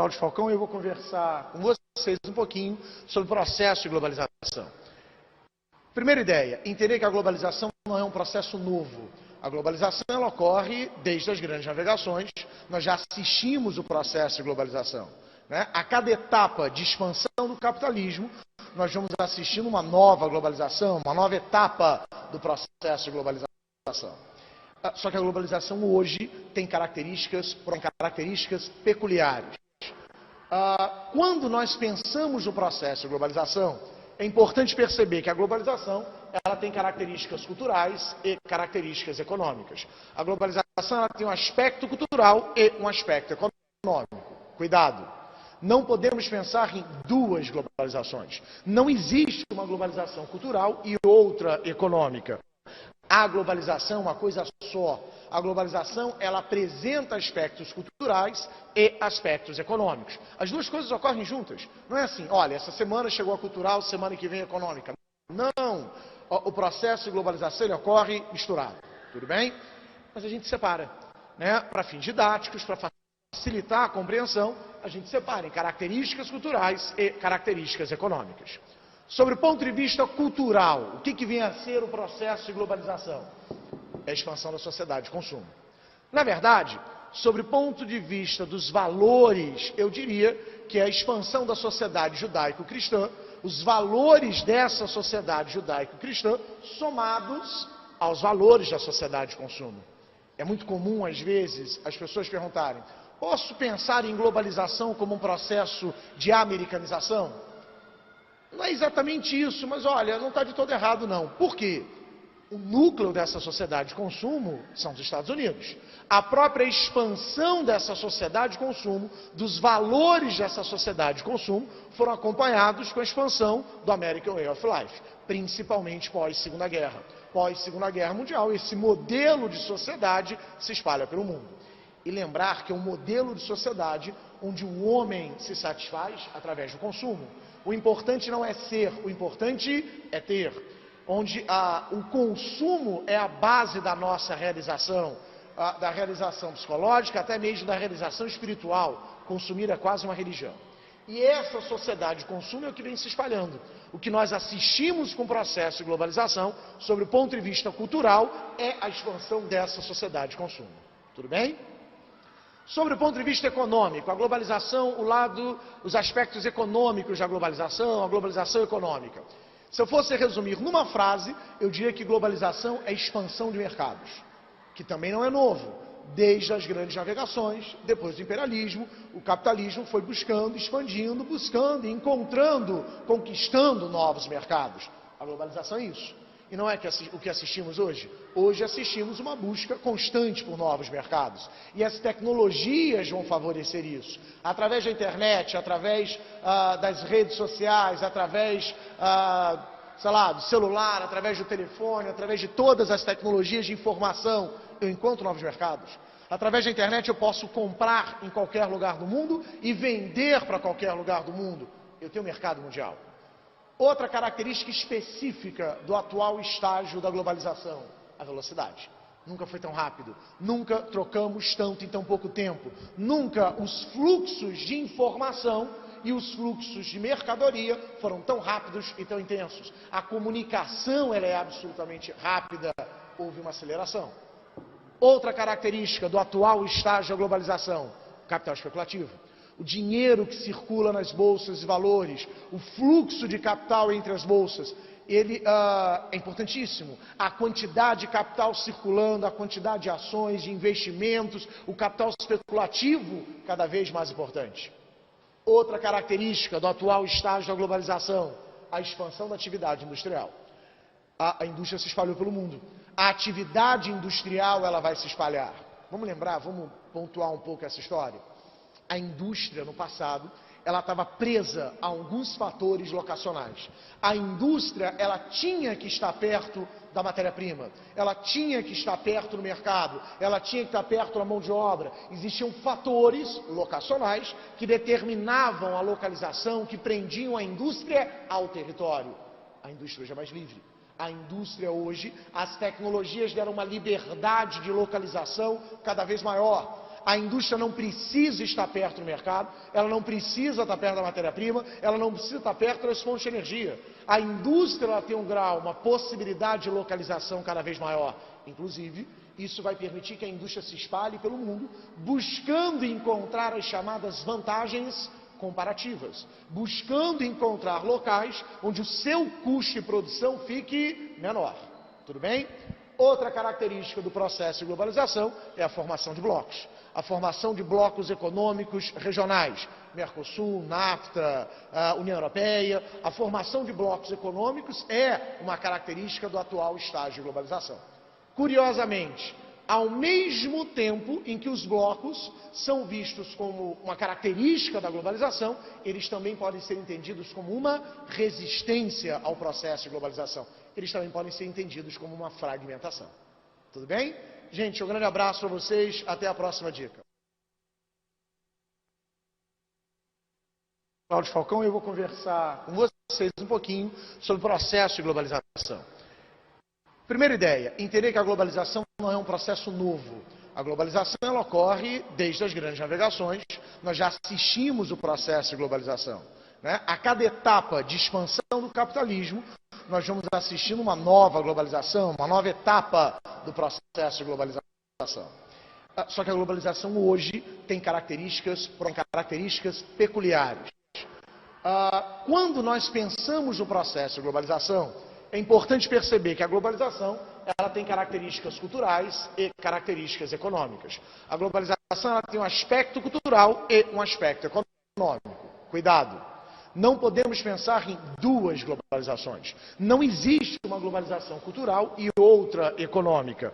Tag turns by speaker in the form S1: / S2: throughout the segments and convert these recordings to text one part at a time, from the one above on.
S1: Cláudio Falcão e eu vou conversar com vocês um pouquinho sobre o processo de globalização. Primeira ideia, entender que a globalização não é um processo novo. A globalização ela ocorre desde as grandes navegações, nós já assistimos o processo de globalização. Né? A cada etapa de expansão do capitalismo, nós vamos assistindo uma nova globalização, uma nova etapa do processo de globalização. Só que a globalização hoje tem características peculiares. Quando nós pensamos no processo de globalização, é importante perceber que a globalização ela tem características culturais e características econômicas. A globalização ela tem um aspecto cultural e um aspecto econômico. Cuidado! Não podemos pensar em duas globalizações. Não existe uma globalização cultural e outra econômica. A globalização é uma coisa só. A globalização, ela apresenta aspectos culturais e aspectos econômicos. As duas coisas ocorrem juntas. Não é assim, olha, essa semana chegou a cultural, semana que vem a econômica. Não. O processo de globalização, ele ocorre misturado. Tudo bem? Mas a gente separa. Né? Para fins didáticos, para facilitar a compreensão, a gente separa em características culturais e características econômicas. Sobre o ponto de vista cultural, o que vem a ser o processo de globalização? É a expansão da sociedade de consumo. Na verdade, sobre o ponto de vista dos valores, eu diria que é a expansão da sociedade judaico-cristã, os valores dessa sociedade judaico-cristã somados aos valores da sociedade de consumo. É muito comum, às vezes, as pessoas perguntarem: posso pensar em globalização como um processo de americanização? Não é exatamente isso, mas olha, não está de todo errado não. Por quê? O núcleo dessa sociedade de consumo são os Estados Unidos. A própria expansão dessa sociedade de consumo, dos valores dessa sociedade de consumo, foram acompanhados com a expansão do American Way of Life, principalmente pós-Segunda Guerra. Pós-Segunda Guerra Mundial, esse modelo de sociedade se espalha pelo mundo. E lembrar que é um modelo de sociedade onde o homem se satisfaz através do consumo. O importante não é ser, o importante é ter. Onde o consumo é a base da nossa realização, da realização psicológica, até mesmo da realização espiritual. Consumir é quase uma religião. E essa sociedade de consumo é o que vem se espalhando. O que nós assistimos com o processo de globalização, sobre o ponto de vista cultural, é a expansão dessa sociedade de consumo. Tudo bem? Sobre o ponto de vista econômico, a globalização, os aspectos econômicos da globalização, a globalização econômica. Se eu fosse resumir numa frase, eu diria que globalização é expansão de mercados, que também não é novo. Desde as grandes navegações, depois do imperialismo, o capitalismo foi buscando, expandindo, buscando, encontrando, conquistando novos mercados. A globalização é isso. E não é o que assistimos hoje? Hoje assistimos uma busca constante por novos mercados. E as tecnologias vão favorecer isso. Através da internet, através das redes sociais, através, sei lá, do celular, através do telefone, através de todas as tecnologias de informação, eu encontro novos mercados. Através da internet eu posso comprar em qualquer lugar do mundo e vender para qualquer lugar do mundo. Eu tenho mercado mundial. Outra característica específica do atual estágio da globalização, a velocidade. Nunca foi tão rápido, nunca trocamos tanto em tão pouco tempo, nunca os fluxos de informação e os fluxos de mercadoria foram tão rápidos e tão intensos. A comunicação ela é absolutamente rápida, houve uma aceleração. Outra característica do atual estágio da globalização, o capital especulativo. O dinheiro que circula nas bolsas de valores, o fluxo de capital entre as bolsas, ele é importantíssimo. A quantidade de capital circulando, a quantidade de ações, de investimentos, o capital especulativo, cada vez mais importante. Outra característica do atual estágio da globalização, a expansão da atividade industrial. A indústria se espalhou pelo mundo. A atividade industrial ela vai se espalhar. Vamos lembrar, vamos pontuar um pouco essa história? A indústria, no passado, ela estava presa a alguns fatores locacionais. A indústria, ela tinha que estar perto da matéria-prima, ela tinha que estar perto do mercado, ela tinha que estar perto da mão de obra. Existiam fatores locacionais que determinavam a localização, que prendiam a indústria ao território. A indústria hoje é mais livre. A indústria hoje, as tecnologias deram uma liberdade de localização cada vez maior. A indústria não precisa estar perto do mercado, ela não precisa estar perto da matéria-prima, ela não precisa estar perto das fontes de energia. A indústria ela tem um grau, uma possibilidade de localização cada vez maior. Inclusive, isso vai permitir que a indústria se espalhe pelo mundo, buscando encontrar as chamadas vantagens comparativas, buscando encontrar locais onde o seu custo de produção fique menor. Tudo bem? Outra característica do processo de globalização é a formação de blocos. A formação de blocos econômicos regionais, Mercosul, NAFTA, União Europeia. A formação de blocos econômicos é uma característica do atual estágio de globalização. Curiosamente, ao mesmo tempo em que os blocos são vistos como uma característica da globalização, eles também podem ser entendidos como uma resistência ao processo de globalização. Eles também podem ser entendidos como uma fragmentação. Tudo bem? Gente, um grande abraço para vocês. Até a próxima dica. Cláudio Falcão, eu vou conversar com vocês um pouquinho sobre o processo de globalização. Primeira ideia, entender que a globalização não é um processo novo. A globalização ela ocorre desde as grandes navegações. Nós já assistimos o processo de globalização, né? A cada etapa de expansão do capitalismo, nós vamos assistindo uma nova globalização, uma nova etapa do processo de globalização. Só que a globalização hoje tem características peculiares. Quando nós pensamos no processo de globalização, é importante perceber que a globalização ela tem características culturais e características econômicas. A globalização ela tem um aspecto cultural e um aspecto econômico. Cuidado! Não podemos pensar em duas globalizações. Não existe uma globalização cultural e outra econômica.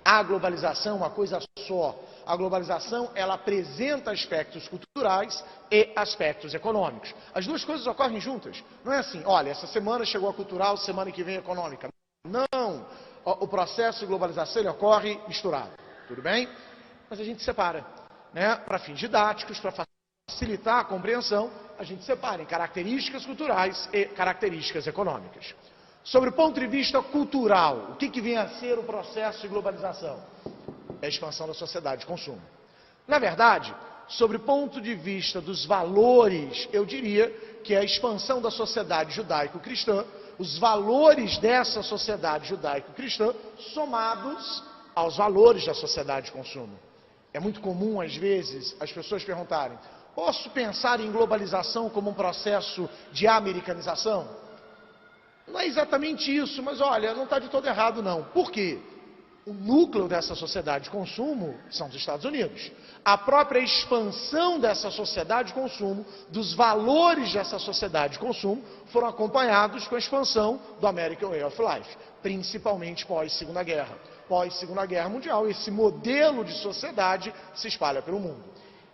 S1: A globalização é uma coisa só. A globalização, ela apresenta aspectos culturais e aspectos econômicos. As duas coisas ocorrem juntas. Não é assim, olha, essa semana chegou a cultural, semana que vem a econômica. Não. O processo de globalização, ele ocorre misturado. Tudo bem? Mas a gente separa, né? Para fins didáticos, para facilitar a compreensão, a gente separa em características culturais e características econômicas. Sobre o ponto de vista cultural, o que vem a ser o processo de globalização? É a expansão da sociedade de consumo. Na verdade, sobre o ponto de vista dos valores, eu diria que é a expansão da sociedade judaico-cristã, os valores dessa sociedade judaico-cristã somados aos valores da sociedade de consumo. É muito comum, às vezes, as pessoas perguntarem: posso pensar em globalização como um processo de americanização? Não é exatamente isso, mas olha, não está de todo errado não. Por quê? O núcleo dessa sociedade de consumo são os Estados Unidos. A própria expansão dessa sociedade de consumo, dos valores dessa sociedade de consumo, foram acompanhados com a expansão do American Way of Life, principalmente pós-Segunda Guerra. Pós-Segunda Guerra Mundial, esse modelo de sociedade se espalha pelo mundo.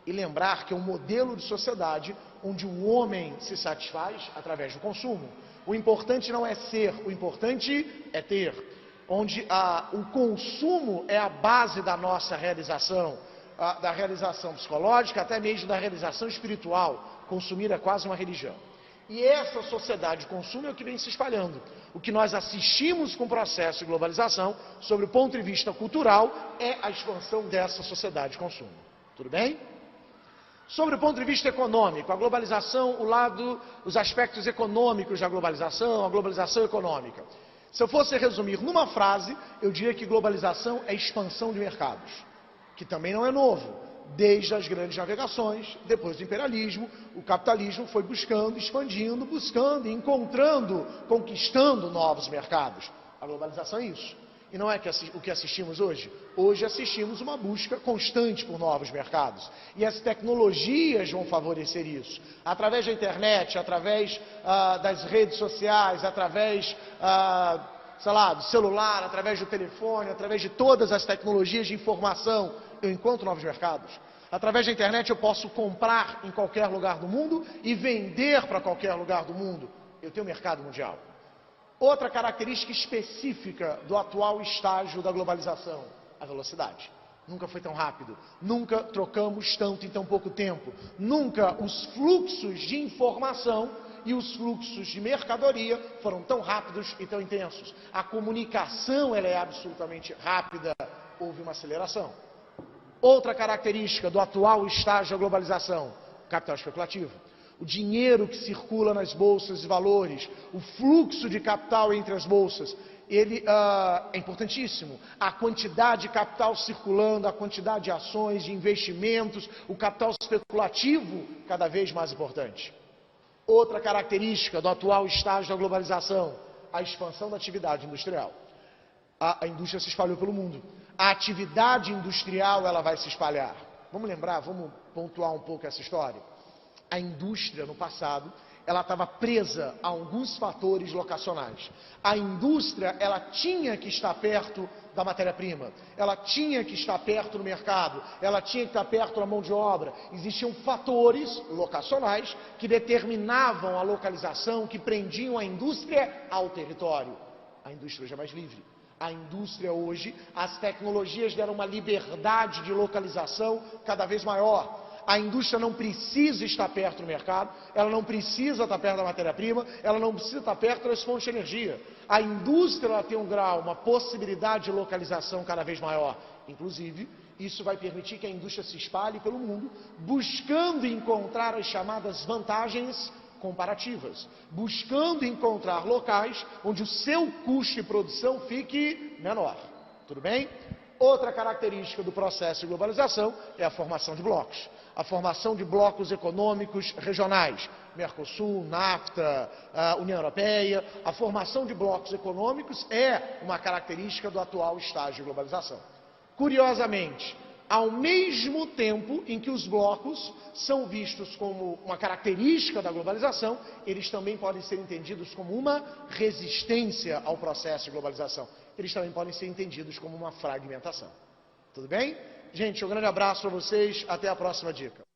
S1: E lembrar que é um modelo de sociedade onde o homem se satisfaz através do consumo. O importante não é ser, o importante é ter. Onde o consumo é a base da nossa realização, da realização psicológica, até mesmo da realização espiritual. Consumir é quase uma religião. E essa sociedade de consumo é o que vem se espalhando. O que nós assistimos com o processo de globalização, sobre o ponto de vista cultural, é a expansão dessa sociedade de consumo. Tudo bem? Sobre o ponto de vista econômico, a globalização, os aspectos econômicos da globalização, a globalização econômica. Se eu fosse resumir numa frase, eu diria que globalização é expansão de mercados, que também não é novo. Desde as grandes navegações, depois do imperialismo, o capitalismo foi buscando, expandindo, buscando, encontrando, conquistando novos mercados. A globalização é isso. E não é o que assistimos hoje? Hoje assistimos uma busca constante por novos mercados. E as tecnologias vão favorecer isso. Através da internet, através das redes sociais, através, sei lá, do celular, através do telefone, através de todas as tecnologias de informação, eu encontro novos mercados. Através da internet eu posso comprar em qualquer lugar do mundo e vender para qualquer lugar do mundo. Eu tenho mercado mundial. Outra característica específica do atual estágio da globalização, a velocidade. Nunca foi tão rápido, nunca trocamos tanto em tão pouco tempo, nunca os fluxos de informação e os fluxos de mercadoria foram tão rápidos e tão intensos. A comunicação ela é absolutamente rápida, houve uma aceleração. Outra característica do atual estágio da globalização, capital especulativo. O dinheiro que circula nas bolsas de valores, o fluxo de capital entre as bolsas, ele é importantíssimo. A quantidade de capital circulando, a quantidade de ações, de investimentos, o capital especulativo, cada vez mais importante. Outra característica do atual estágio da globalização, a expansão da atividade industrial. A indústria se espalhou pelo mundo. A atividade industrial, ela vai se espalhar. Vamos lembrar, vamos pontuar um pouco essa história? A indústria, no passado, ela estava presa a alguns fatores locacionais. A indústria, ela tinha que estar perto da matéria-prima, ela tinha que estar perto do mercado, ela tinha que estar perto da mão de obra. Existiam fatores locacionais que determinavam a localização, que prendiam a indústria ao território. A indústria hoje é mais livre. A indústria hoje, as tecnologias deram uma liberdade de localização cada vez maior. A indústria não precisa estar perto do mercado, ela não precisa estar perto da matéria-prima, ela não precisa estar perto das fontes de energia. A indústria ela tem um grau, uma possibilidade de localização cada vez maior. Inclusive, isso vai permitir que a indústria se espalhe pelo mundo, buscando encontrar as chamadas vantagens comparativas, buscando encontrar locais onde o seu custo de produção fique menor. Tudo bem? Outra característica do processo de globalização é a formação de blocos. A formação de blocos econômicos regionais, Mercosul, NAFTA, União Europeia. A formação de blocos econômicos é uma característica do atual estágio de globalização. Curiosamente, ao mesmo tempo em que os blocos são vistos como uma característica da globalização, eles também podem ser entendidos como uma resistência ao processo de globalização. Eles também podem ser entendidos como uma fragmentação. Tudo bem? Gente, um grande abraço para vocês, até a próxima dica.